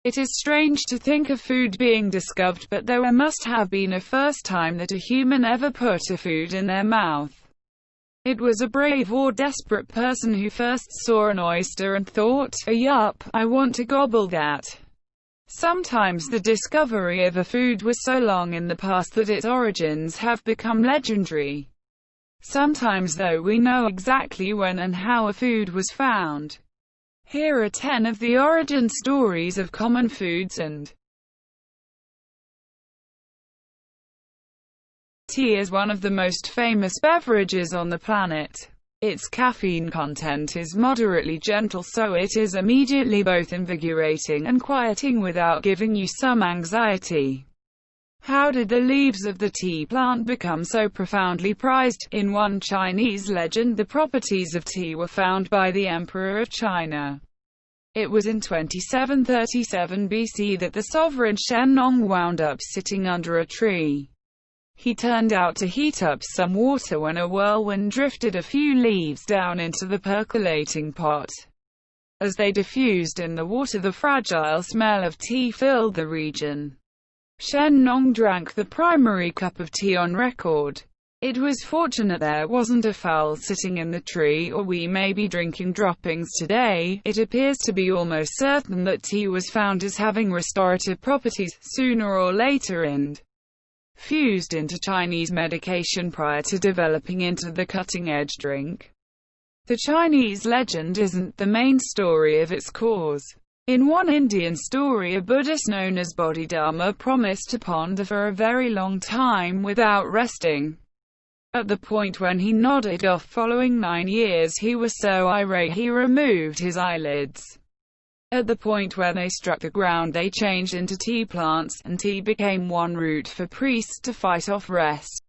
It is strange to think of food being discovered, but there must have been a first time that a human ever put a food in their mouth. It was a brave or desperate person who first saw an oyster and thought, "Oh yup, I want to gobble that." Sometimes the discovery of a food was so long in the past that its origins have become legendary. Sometimes, though, we know exactly when and how a food was found. Here are 10 of the origin stories of common foods. And tea is one of the most famous beverages on the planet. Its caffeine content is moderately gentle, so it is immediately both invigorating and quieting without giving you some anxiety. How did the leaves of the tea plant become so profoundly prized? In one Chinese legend, the properties of tea were found by the Emperor of China. It was in 2737 BC that the sovereign Shennong wound up sitting under a tree. He turned out to heat up some water when a whirlwind drifted a few leaves down into the percolating pot. As they diffused in the water, the fragile smell of tea filled the region. Shennong drank the primary cup of tea on record. It was fortunate there wasn't a fowl sitting in the tree, or we may be drinking droppings today. It appears to be almost certain that tea was found as having restorative properties, sooner or later, and fused into Chinese medication prior to developing into the cutting-edge drink. The Chinese legend isn't the main story of its cause. In one Indian story, a Buddhist known as Bodhidharma promised to ponder for a very long time without resting. At the point when he nodded off following 9 years, he was so irate he removed his eyelids. At the point where they struck the ground, they changed into tea plants, and tea became one route for priests to fight off rest.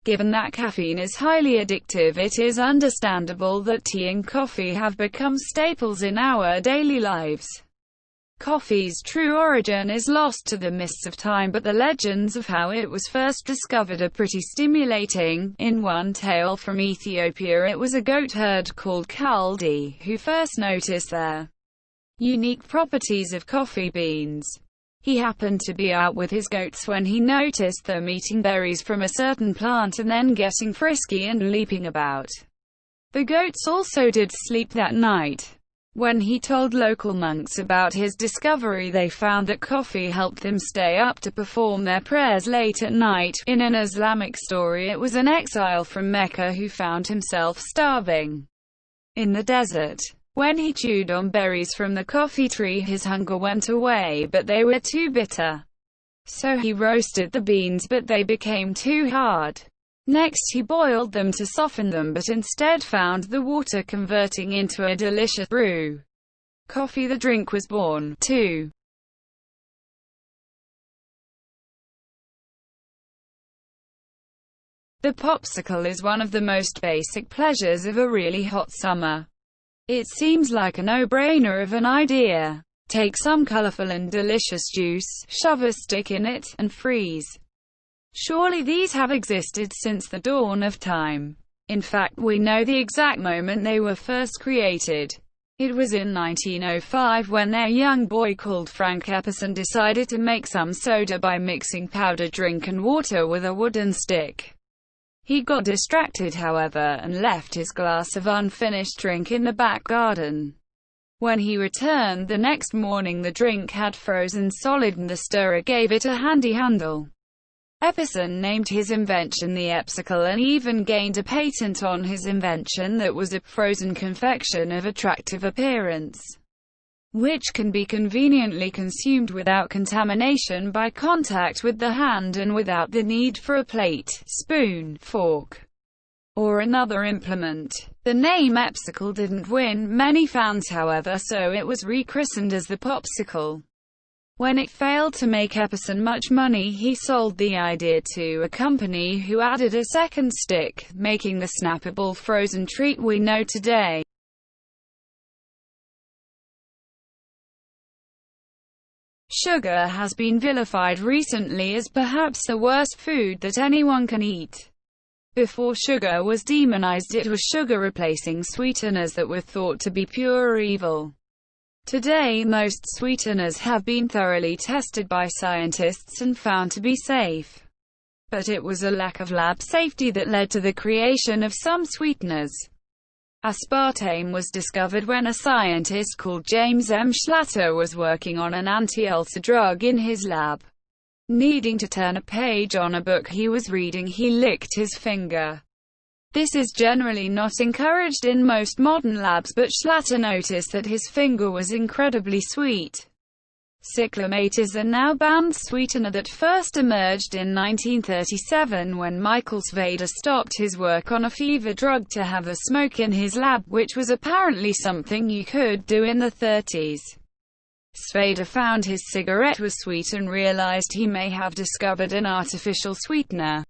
Given that caffeine is highly addictive, it is understandable that tea and coffee have become staples in our daily lives. Coffee's true origin is lost to the mists of time, but the legends of how it was first discovered are pretty stimulating. In one tale from Ethiopia, it was a goat herd called Kaldi who first noticed their unique properties of coffee beans. He happened to be out with his goats when he noticed them eating berries from a certain plant and then getting frisky and leaping about. The goats also did sleep that night. When he told local monks about his discovery, they found that coffee helped them stay up to perform their prayers late at night. In an Islamic story, it was an exile from Mecca who found himself starving in the desert. When he chewed on berries from the coffee tree, his hunger went away, but they were too bitter. So he roasted the beans, but they became too hard. Next he boiled them to soften them, but instead found the water converting into a delicious brew. Coffee the drink was born, too. The popsicle is one of the most basic pleasures of a really hot summer. It seems like a no-brainer of an idea. Take some colorful and delicious juice, shove a stick in it, and freeze. Surely these have existed since the dawn of time. In fact, we know the exact moment they were first created. It was in 1905 when their young boy called Frank Epperson decided to make some soda by mixing powdered drink and water with a wooden stick. He got distracted, however, and left his glass of unfinished drink in the back garden. When he returned the next morning, the drink had frozen solid and the stirrer gave it a handy handle. Epperson named his invention the Epsicle and even gained a patent on his invention that was a frozen confection of attractive appearance, which can be conveniently consumed without contamination by contact with the hand and without the need for a plate, spoon, fork, or another implement. The name Epsicle didn't win many fans, however, so it was rechristened as the Popsicle. When it failed to make Epperson much money, he sold the idea to a company who added a second stick, making the snappable frozen treat we know today. Sugar has been vilified recently as perhaps the worst food that anyone can eat. Before sugar was demonized, it was sugar replacing sweeteners that were thought to be pure evil. Today, most sweeteners have been thoroughly tested by scientists and found to be safe. But it was a lack of lab safety that led to the creation of some sweeteners. Aspartame was discovered when a scientist called James M. Schlatter was working on an anti-ulcer drug in his lab. Needing to turn a page on a book he was reading, he licked his finger. This is generally not encouraged in most modern labs, but Schlatter noticed that his finger was incredibly sweet. Cyclamate is a now banned sweetener that first emerged in 1937 when Michael Sveda stopped his work on a fever drug to have a smoke in his lab, which was apparently something you could do in the 30s. Sveda found his cigarette was sweet and realized he may have discovered an artificial sweetener.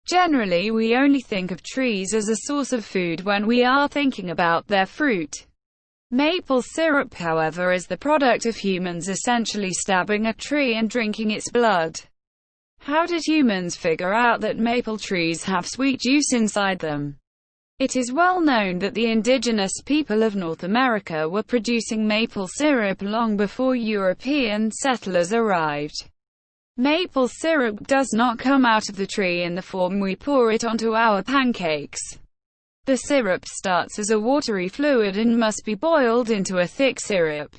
Generally, we only think of trees as a source of food when we are thinking about their fruit. Maple syrup, however, is the product of humans essentially stabbing a tree and drinking its blood. How did humans figure out that maple trees have sweet juice inside them? It is well known that the indigenous people of North America were producing maple syrup long before European settlers arrived. Maple syrup does not come out of the tree in the form we pour it onto our pancakes. The syrup starts as a watery fluid and must be boiled into a thick syrup.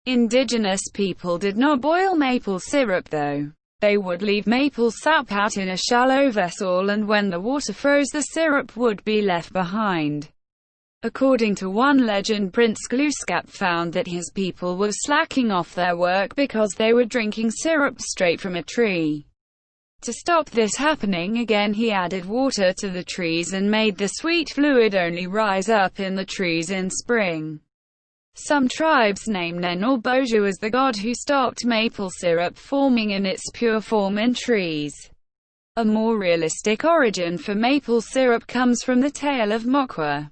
Indigenous people did not boil maple syrup though. They would leave maple sap out in a shallow vessel, and when the water froze, the syrup would be left behind. According to one legend, Prince Glooskap found that his people were slacking off their work because they were drinking syrup straight from a tree. To stop this happening again, he added water to the trees and made the sweet fluid only rise up in the trees in spring. Some tribes named Nen or Boju as the god who stopped maple syrup forming in its pure form in trees. A more realistic origin for maple syrup comes from the tale of Mokwa.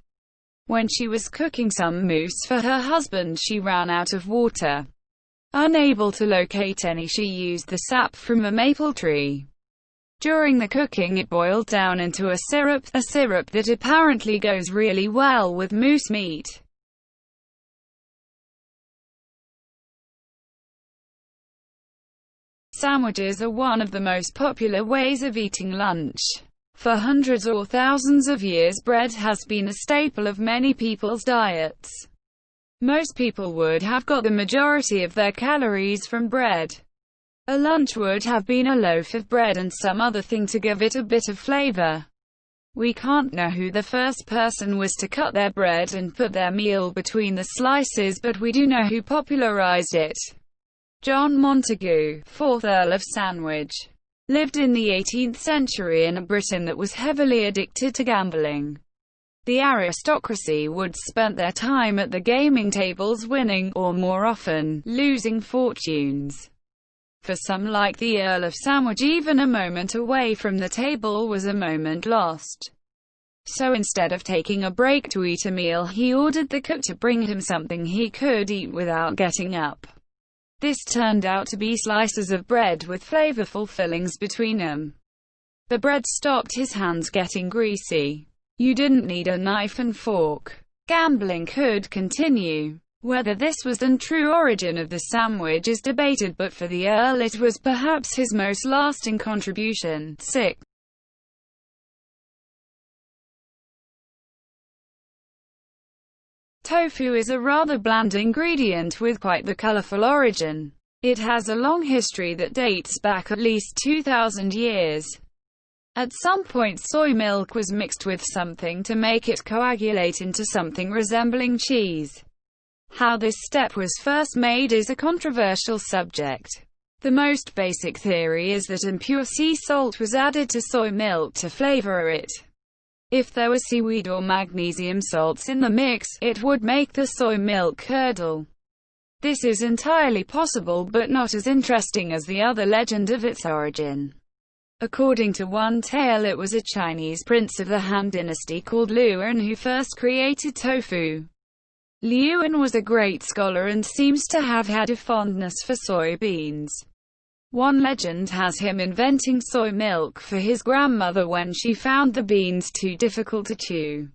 When she was cooking some mousse for her husband, she ran out of water. Unable to locate any, she used the sap from a maple tree. During the cooking, it boiled down into a syrup that apparently goes really well with moose meat. Sandwiches are one of the most popular ways of eating lunch. For hundreds or thousands of years, bread has been a staple of many people's diets. Most people would have got the majority of their calories from bread. A lunch would have been a loaf of bread and some other thing to give it a bit of flavor. We can't know who the first person was to cut their bread and put their meal between the slices, but we do know who popularized it. John Montagu, 4th Earl of Sandwich, lived in the 18th century in a Britain that was heavily addicted to gambling. The aristocracy would spend their time at the gaming tables winning, or more often, losing fortunes. For some, like the Earl of Sandwich, even a moment away from the table was a moment lost. So instead of taking a break to eat a meal, he ordered the cook to bring him something he could eat without getting up. This turned out to be slices of bread with flavorful fillings between them. The bread stopped his hands getting greasy. You didn't need a knife and fork. Gambling could continue. Whether this was the true origin of the sandwich is debated, but for the Earl it was perhaps his most lasting contribution. 6. Tofu is a rather bland ingredient with quite the colorful origin. It has a long history that dates back at least 2,000 years. At some point, soy milk was mixed with something to make it coagulate into something resembling cheese. How this step was first made is a controversial subject. The most basic theory is that impure sea salt was added to soy milk to flavor it. If there was seaweed or magnesium salts in the mix, it would make the soy milk curdle. This is entirely possible, but not as interesting as the other legend of its origin. According to one tale, it was a Chinese prince of the Han dynasty called Luan who first created tofu. Luan was a great scholar and seems to have had a fondness for soybeans. One legend has him inventing soy milk for his grandmother when she found the beans too difficult to chew.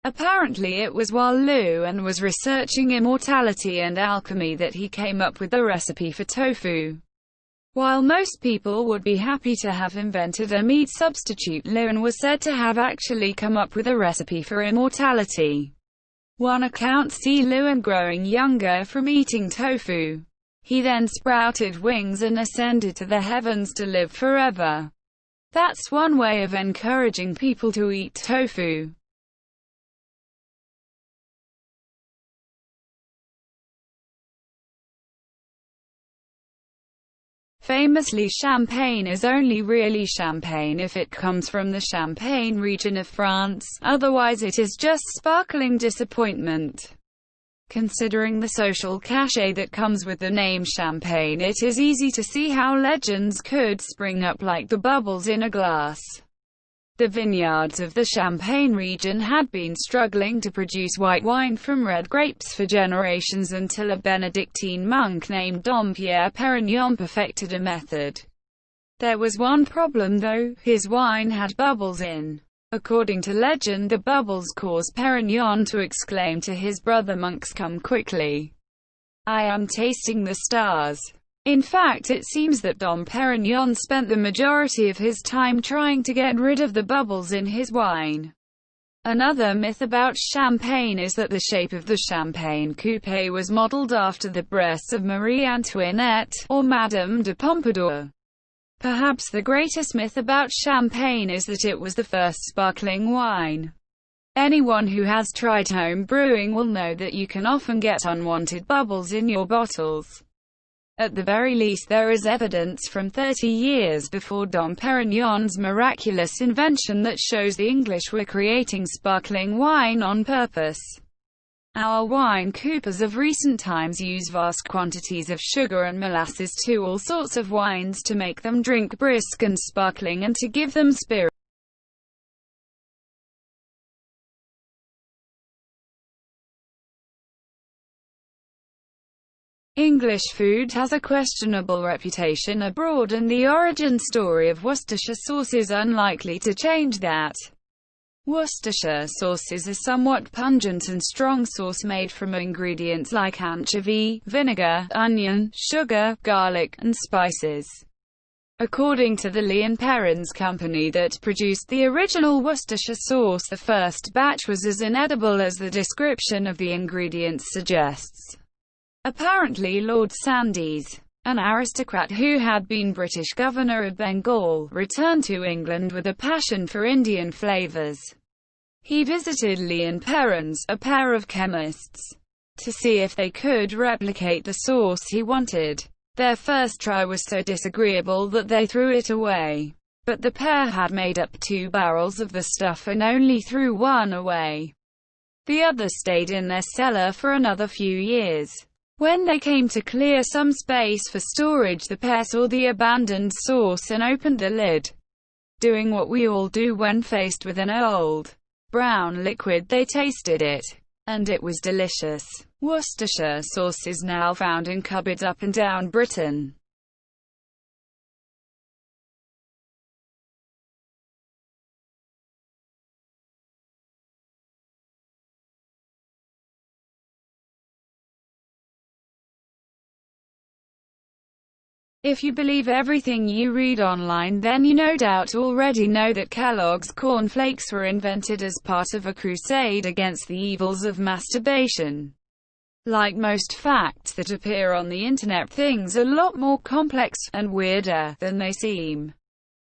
Apparently it was while Luan was researching immortality and alchemy that he came up with the recipe for tofu. While most people would be happy to have invented a meat substitute, Luan was said to have actually come up with a recipe for immortality. One account sees Luan growing younger from eating tofu. He then sprouted wings and ascended to the heavens to live forever. That's one way of encouraging people to eat tofu. Famously, champagne is only really champagne if it comes from the Champagne region of France, otherwise it is just sparkling disappointment. Considering the social cachet that comes with the name champagne, it is easy to see how legends could spring up like the bubbles in a glass. The vineyards of the Champagne region had been struggling to produce white wine from red grapes for generations until a Benedictine monk named Dom Pierre Perignon perfected a method. There was one problem though: his wine had bubbles in. According to legend, the bubbles caused Perignon to exclaim to his brother monks, "Come quickly, I am tasting the stars." In fact, it seems that Dom Perignon spent the majority of his time trying to get rid of the bubbles in his wine. Another myth about champagne is that the shape of the champagne coupe was modeled after the breasts of Marie Antoinette, or Madame de Pompadour. Perhaps the greatest myth about champagne is that it was the first sparkling wine. Anyone who has tried home brewing will know that you can often get unwanted bubbles in your bottles. At the very least, there is evidence from 30 years before Dom Perignon's miraculous invention that shows the English were creating sparkling wine on purpose. Our wine coopers of recent times use vast quantities of sugar and molasses to all sorts of wines to make them drink brisk and sparkling and to give them spirit. English food has a questionable reputation abroad, and the origin story of Worcestershire sauce is unlikely to change that. Worcestershire sauce is a somewhat pungent and strong sauce made from ingredients like anchovy, vinegar, onion, sugar, garlic, and spices. According to the Lee and Perrins company that produced the original Worcestershire sauce, the first batch was as inedible as the description of the ingredients suggests. Apparently Lord Sandys, an aristocrat who had been British Governor of Bengal, returned to England with a passion for Indian flavours. He visited Lee and Perrins, a pair of chemists, to see if they could replicate the sauce he wanted. Their first try was so disagreeable that they threw it away. But the pair had made up 2 barrels of the stuff and only threw one away. The other stayed in their cellar for another few years. When they came to clear some space for storage, the pair saw the abandoned sauce and opened the lid. Doing what we all do when faced with an old, brown liquid, they tasted it. And it was delicious. Worcestershire sauce is now found in cupboards up and down Britain. If you believe everything you read online, then you no doubt already know that Kellogg's cornflakes were invented as part of a crusade against the evils of masturbation. Like most facts that appear on the internet, things are a lot more complex and weirder than they seem.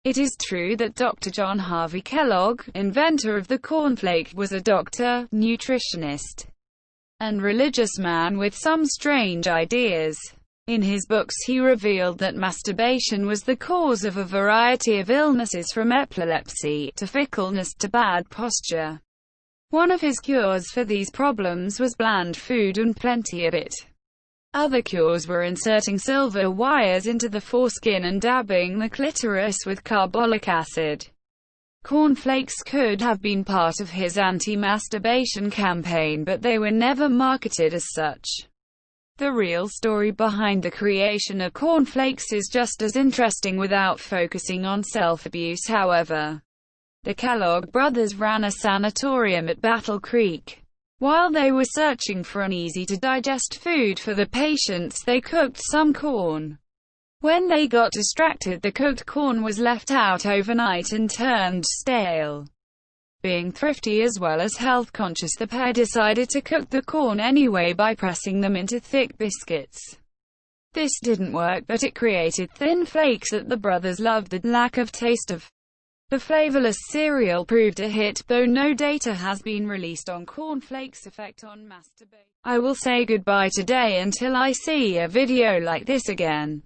It is true that Dr. John Harvey Kellogg, inventor of the cornflake, was a doctor, nutritionist, and religious man with some strange ideas. In his books he revealed that masturbation was the cause of a variety of illnesses, from epilepsy to fickleness to bad posture. One of his cures for these problems was bland food and plenty of it. Other cures were inserting silver wires into the foreskin and dabbing the clitoris with carbolic acid. Cornflakes could have been part of his anti-masturbation campaign, but they were never marketed as such. The real story behind the creation of cornflakes is just as interesting without focusing on self-abuse, however. The Kellogg brothers ran a sanatorium at Battle Creek. While they were searching for an easy-to-digest food for the patients, they cooked some corn. When they got distracted, the cooked corn was left out overnight and turned stale. Being thrifty as well as health-conscious, the pair decided to cook the corn anyway by pressing them into thick biscuits. This didn't work, but it created thin flakes that the brothers loved. The lack of taste of the flavorless cereal proved a hit, though no data has been released on cornflakes' effect on masturbation. I will say goodbye today until I see a video like this again.